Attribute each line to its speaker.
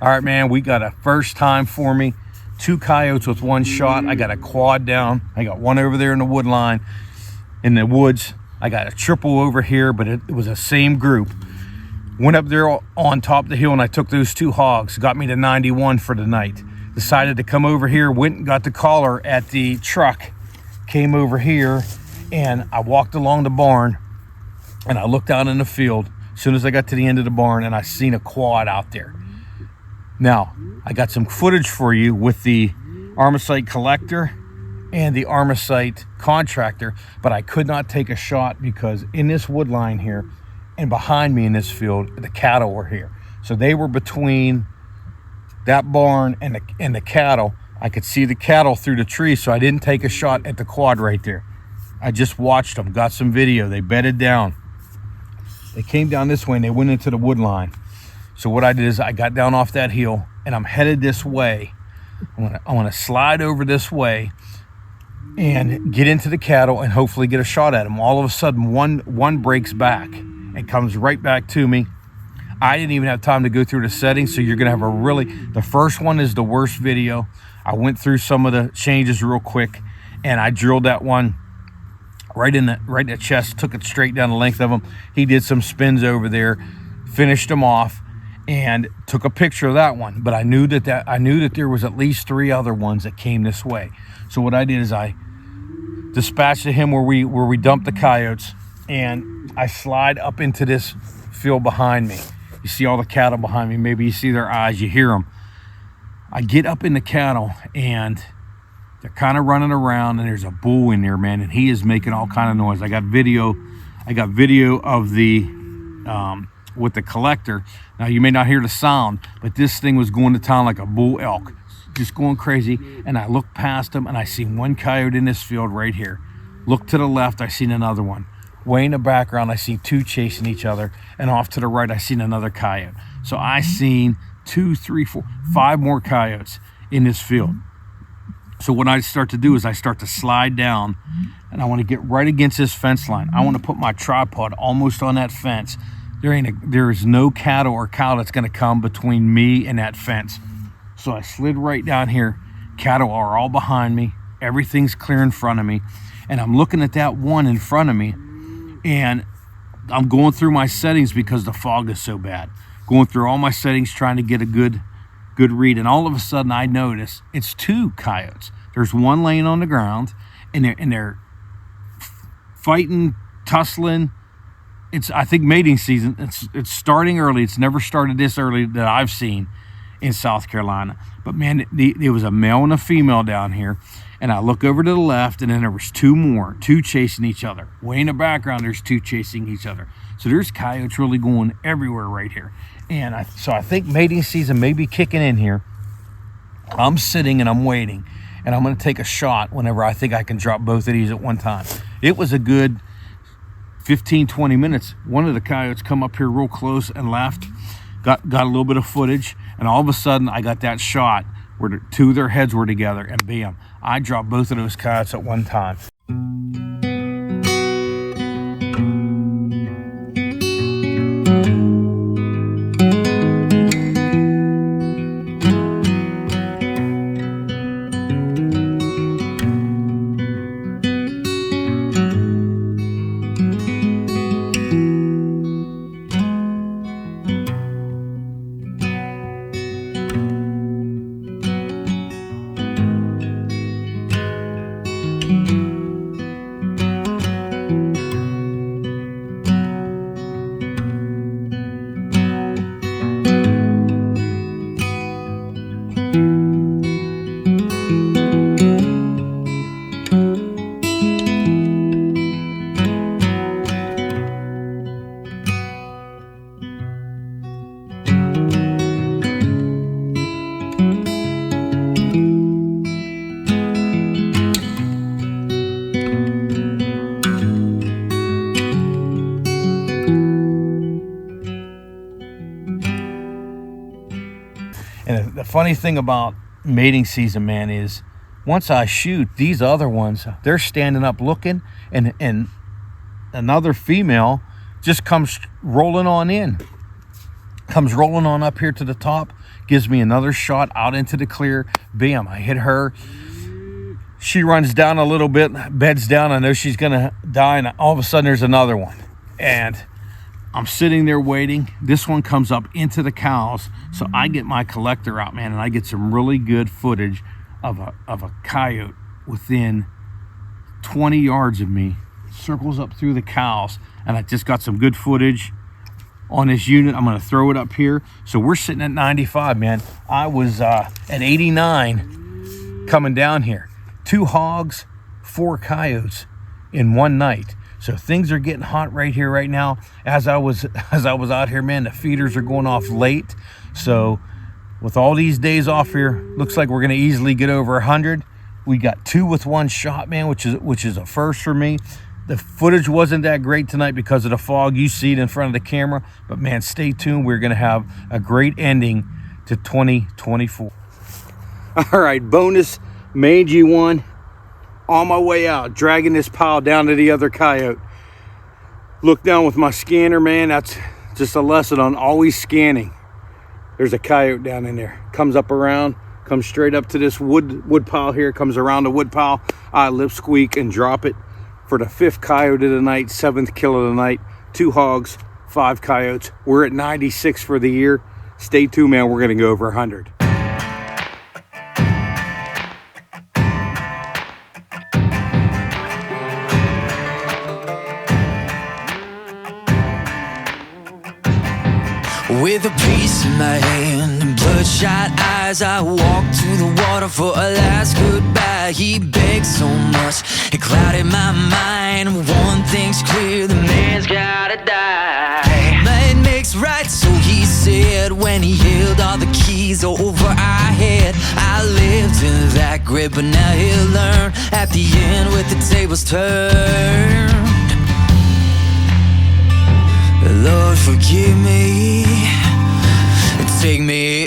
Speaker 1: All right, man, we got a first time for me. 2 coyotes with 1 shot. I got a quad down. I got one over there in the wood line, in the woods. I got a triple over here, but it was the same group. Went up there on top of the hill and I took those 2 hogs. Got me to 91 for the night. Decided to come over here, went and got the collar at the truck. Came over here and I walked along the barn and I looked out in the field as soon as I got to the end of the barn, and I seen a quad out there. Now, I got some footage for you with the Armacite collector and the Armacite contractor, but I could not take a shot because in this wood line here and behind me in this field, the cattle were here. So they were between that barn and the cattle. I could see the cattle through the trees, so I didn't take a shot at the quad right there. I just watched them, got some video. They bedded down. They came down this way and they went into the wood line. So what I did is I got down off that hill and I'm headed this way. I want to slide over this way and get into the cattle and hopefully get a shot at them. All of a sudden, one breaks back and comes right back to me. I didn't even have time to go through the settings, so you're going to have the first one is the worst video. I went through some of the changes real quick and I drilled that one right in the chest, took it straight down the length of him. He did some spins over there, finished him off, and took a picture of that one. But I knew that there was at least 3 other ones that came this way. So what I did is I dispatched to him where we dumped the coyotes, and I slide up into this field behind me. You see all the cattle behind me. Maybe you see their eyes, you hear them. I get up in the cattle and they're kind of running around, and there's a bull in there, man, and he is making all kind of noise. I got video of the with the collector. Now you may not hear the sound, but this thing was going to town like a bull elk, just going crazy. And I looked past him and I seen 1 coyote in this field right here. Look to the left, I seen another one. Way in the background, I seen 2 chasing each other, and off to the right, I seen another coyote. So I seen 2, 3, 4, 5 more coyotes in this field. So what I start to do is I start to slide down, and I want to get right against this fence line. I want to put my tripod almost on that fence. There is no cattle or cow that's going to come between me and that fence. So I slid right down here. Cattle are all behind me. Everything's clear in front of me. And I'm looking at that one in front of me. And I'm going through my settings because the fog is so bad. Going through all my settings trying to get a good read. And all of a sudden I notice it's 2 coyotes. There's one laying on the ground. And they're fighting, tussling. It's, I think, mating season. It's starting early. It's never started this early that I've seen in South Carolina. But man, there was a male and a female down here. And I look over to the left, and then there was 2 more, 2 chasing each other. Way in the background, there's 2 chasing each other. So there's coyotes really going everywhere right here. And so I think mating season may be kicking in here. I'm sitting and I'm waiting, and I'm going to take a shot whenever I think I can drop both of these at one time. It was a good 15-20 minutes. One of the coyotes come up here real close and left, got a little bit of footage, and all of a sudden I got that shot where 2 of their heads were together, and bam, I dropped both of those coyotes at one time. And the funny thing about mating season, man, is once I shoot, these other ones, they're standing up looking, and another female just comes rolling on in. Comes rolling on up here to the top, gives me another shot out into the clear. Bam, I hit her. She runs down a little bit, beds down. I know she's gonna die, and all of a sudden there's another one. And I'm sitting there waiting. This one comes up into the cows. So I get my collector out, man, and I get some really good footage of a coyote within 20 yards of me. Circles up through the cows, and I just got some good footage on this unit. I'm gonna throw it up here. So we're sitting at 95, man. I was at 89 coming down here. 2 hogs, 4 coyotes in one night. So things are getting hot right here right now. As I was out here, man, the feeders are going off late. So with all these days off here, looks like we're gonna easily get over 100. We got 2 with 1 shot, man, which is a first for me. The footage wasn't that great tonight because of the fog. You see it in front of the camera, but man, stay tuned. We're gonna have a great ending to 2024. All right, bonus mangy one on my way out, dragging this pile down to the other coyote. Look down with my scanner, man. That's just a lesson on always scanning. There's a coyote down in there. Comes up around, comes straight up to this wood pile here, comes around the wood pile. I lip squeak and drop it for the 5th coyote of the night, 7th kill of the night. 2 hogs, 5 coyotes. We're at 96 for the year. Stay tuned, man. We're gonna go over 100.
Speaker 2: With a piece in my hand and bloodshot eyes, I walked to the water for a last goodbye. He begged so much, it clouded my mind. One thing's clear, the man's gotta die. Might makes right, so he said, when he held all the keys over our head. I lived in that grip, but now he'll learn at the end with the tables turned. Lord, forgive me, take me